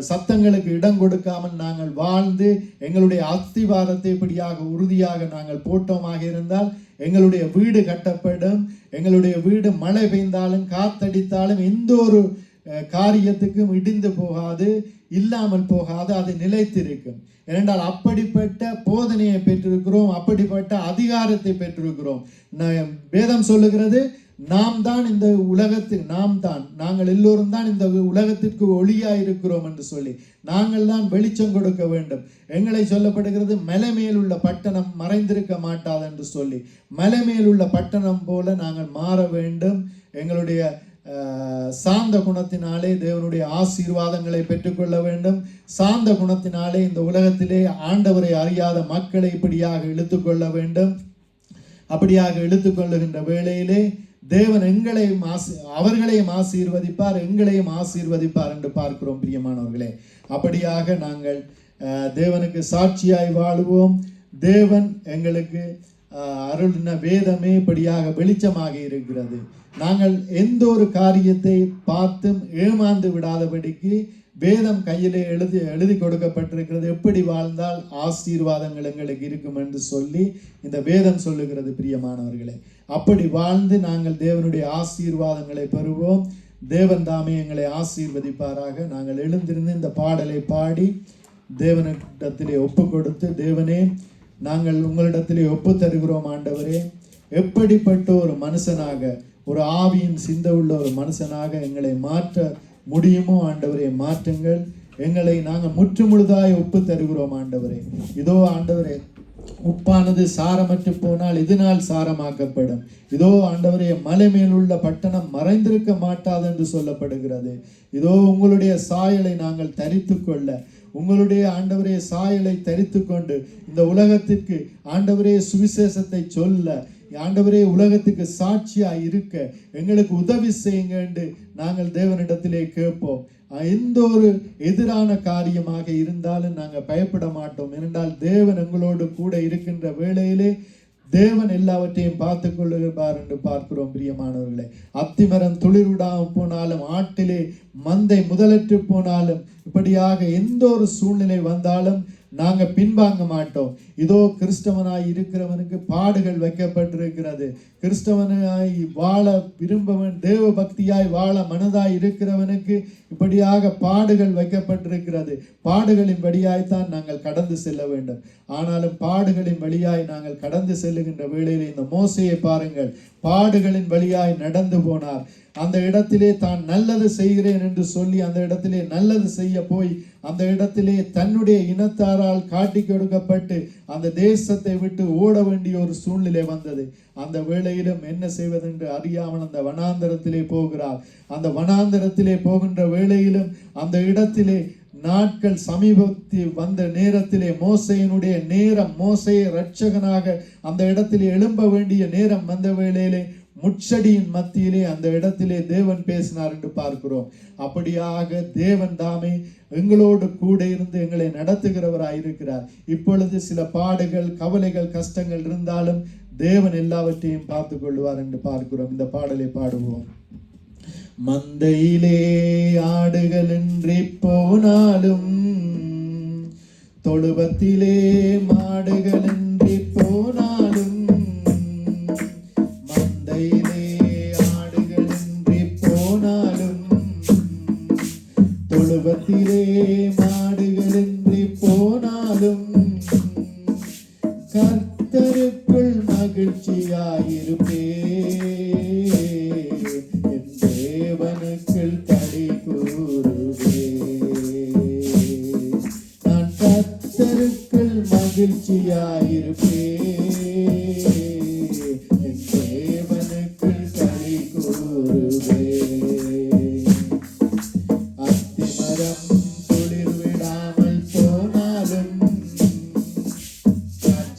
சத்தங்களுக்கு இடம் கொடுக்காமல் நாங்கள் வாழ்ந்து எங்களுடைய அஸ்திவாரத்தை இப்படியாக உறுதியாக நாங்கள் போட்டோமாக இருந்தால் எங்களுடைய வீடு கட்டப்படும். எங்களுடைய வீடு மழை பெய்ந்தாலும் காத்தடித்தாலும் எந்த ஒரு காரியத்துக்கும் இடிந்து போகாது, இல்லாமல் போகாது, அது நிலைத்திருக்கும். ஏனென்றால் அப்படிப்பட்ட போதனையை பெற்றிருக்கிறோம், அப்படிப்பட்ட அதிகாரத்தை பெற்றிருக்கிறோம். வேதம் சொல்லுகிறது, நாங்கள் எல்லோரும் தான் இந்த உலகத்திற்கு ஒளியாய் இருக்கிறோம் என்று சொல்லி நாங்கள் தான் வெளிச்சம் கொடுக்க வேண்டும். எங்களை சொல்லப்படுகிறது மலை மேல் உள்ள பட்டணம் மறைந்திருக்க மாட்டாது என்று சொல்லி மலை மேல் உள்ள பட்டணம் போல நாங்கள் மாற வேண்டும். எங்களுடைய சாந்த குணத்தினாலே தேவனுடைய ஆசீர்வாதங்களை பெற்றுக்கொள்ள வேண்டும். சாந்த குணத்தினாலே இந்த உலகத்திலே ஆண்டவரை அறியாத மக்களை இப்படியாக இழுத்துக்கொள்ள வேண்டும். அப்படியாக இழுத்துக்கொள்ளுகின்ற வேளையிலே தேவன் அவர்களையும் ஆசீர்வதிப்பார், எங்களையும் ஆசீர்வதிப்பார் என்று பார்க்கிறோம் பிரியமானவர்களே. அப்படியாக நாங்கள் தேவனுக்கு சாட்சியாய் வாழுவோம். தேவன் எங்களுக்கு அருளின வேதமே இப்படியாக வெளிச்சமாக இருக்கிறது. நாங்கள் எந்த ஒரு காரியத்தை பார்த்தும் ஏமாந்து விடாதபடிக்கு வேதம் கையிலே எழுதி கொடுக்கப்பட்டிருக்கிறது. எப்படி வாழ்ந்தால் ஆசீர்வாதங்கள் எங்களுக்கு இருக்கும் என்று சொல்லி இந்த வேதம் சொல்லுகிறது பிரியமானவர்களே. அப்படி வாழ்ந்து நாங்கள் தேவனுடைய ஆசீர்வாதங்களை பெறுவோம். தேவன் தாமே எங்களை ஆசீர்வதிப்பாராக. நாங்கள் எழுந்திருந்து இந்த பாடலை பாடி தேவனிடத்திலே ஒப்பு கொடுத்து, தேவனே நாங்கள் உங்களிடத்திலே ஒப்பு தருகிறோம் ஆண்டவரே. எப்படிப்பட்ட ஒரு மனுஷனாக, ஒரு ஆவியின் சிந்தை உள்ள ஒரு மனுஷனாக எங்களை மாற்ற முடியுமோ ஆண்டவரே, மாற்றுங்கள். எங்களை நாங்கள் முற்று முழுதாய் ஒப்பு தருகிறோம் ஆண்டவரே. இதோ ஆண்டவரே, உப்பானது சாரமற்று போனால் இதனால் சாரமாக்கப்படும். இதோ ஆண்டவரே, மலை மேல் உள்ள பட்டணம் மறைந்திருக்க மாட்டாது என்று சொல்லப்படுகிறது. இதோ உங்களுடைய சாயலை நாங்கள் தரித்து கொள்ள, உங்களுடைய ஆண்டவரே சாயலை தரித்து கொண்டு இந்த உலகத்திற்கு ஆண்டவரே சுவிசேஷத்தை சொல்ல, ஆண்டவரே உலகத்துக்கு சாட்சியா இருக்க எங்களுக்கு உதவி செய்யுங்க என்று நாங்கள் தேவனிடத்திலே கேட்போம். எந்த ஒரு எதிரான காரியமாக இருந்தாலும் நாங்கள் பயப்பட மாட்டோம். ஏனென்றால் தேவன் எங்களோடு கூட இருக்கின்ற வேளையிலே தேவன் எல்லாவற்றையும் பார்த்து கொள்ளுகிறார் என்று பார்க்கிறோம். பிரியமானவர்களே, அத்திமரம் துளிர்விடாமல் போனாலும், ஆட்டிலே மந்தை முதலற்று போனாலும், இப்படியாக எந்த ஒரு சூழ்நிலை வந்தாலும் நாங்கள் பின்வாங்க மாட்டோம். இதோ கிறிஸ்தவனாய் இருக்கிறவனுக்கு பாடுகள் வைக்கப்பட்டிருக்கிறது. கிறிஸ்தவனாய் வாழ விரும்பவன், தேவ பக்தியாய் வாழ மனதாய் இருக்கிறவனுக்கு இப்படியாக பாடுகள் வைக்கப்பட்டிருக்கிறது. பாடுகளின் வழியாய்த்தான் நாங்கள் கடந்து செல்ல வேண்டும். ஆனாலும் பாடுகளின் வழியாய் நாங்கள் கடந்து செல்லுகின்ற வேளையில் இந்த மோசேயை பாருங்கள். பாடுகளின் வழியாய் நடந்து போனார். அந்த இடத்திலே தான் நல்லது செய்கிறேன் என்று சொல்லி அந்த இடத்திலே நல்லது செய்ய போய் அந்த இடத்திலே தன்னுடைய இனத்தாரால் காட்டி கொடுக்கப்பட்டு அந்த தேசத்தை விட்டு ஓட வேண்டிய ஒரு சூழ்நிலை வந்தது. அந்த வேளையிலும் என்ன செய்வதென்று அறியாமல் அந்த வனாந்தரத்திலே போகிறார். அந்த வனாந்தரத்திலே போகின்ற வேளையிலும் அந்த இடத்திலே நாட்கள் சமீபத்தில் வந்த நேரத்திலே மோசேயினுடைய நேரம், மோசேயை இரட்சகனாக அந்த இடத்திலே எழும்ப வேண்டிய நேரம் வந்த வேளையிலே முட்செடியின் மத்தியிலே அந்த இடத்திலே தேவன் பேசினார் என்று பார்க்கிறோம். அப்படியாக தேவன் தாமே எங்களோடு கூட இருந்து எங்களை நடத்துகிறவராயிருக்கிறார். இப்பொழுது சில பாடுகள், கவலைகள், கஷ்டங்கள் இருந்தாலும் தேவன் எல்லாவற்றையும் பார்த்து கொள்வார் என்று பார்க்கிறோம். இந்த பாடலை பாடுவோம். மந்தையிலே ஆடுகள் இன்றி போனாலும், தொழுவத்திலே மாடுகள் இன்றி போனாலும், மந்தையிலே ஆடுகள் இன்றி போனாலும், தொழுவத்திலே மாடுகள் இன்றி போனாலும், கர்த்தருக்குள் மகிழ்ச்சியாயிருப்பே, தேவனுக்குள் களி கூறுவே. நான் கர்த்தருக்குள் மகிழ்ச்சியாயிருப்பே, தேவனுக்குள் களி கூறுவே.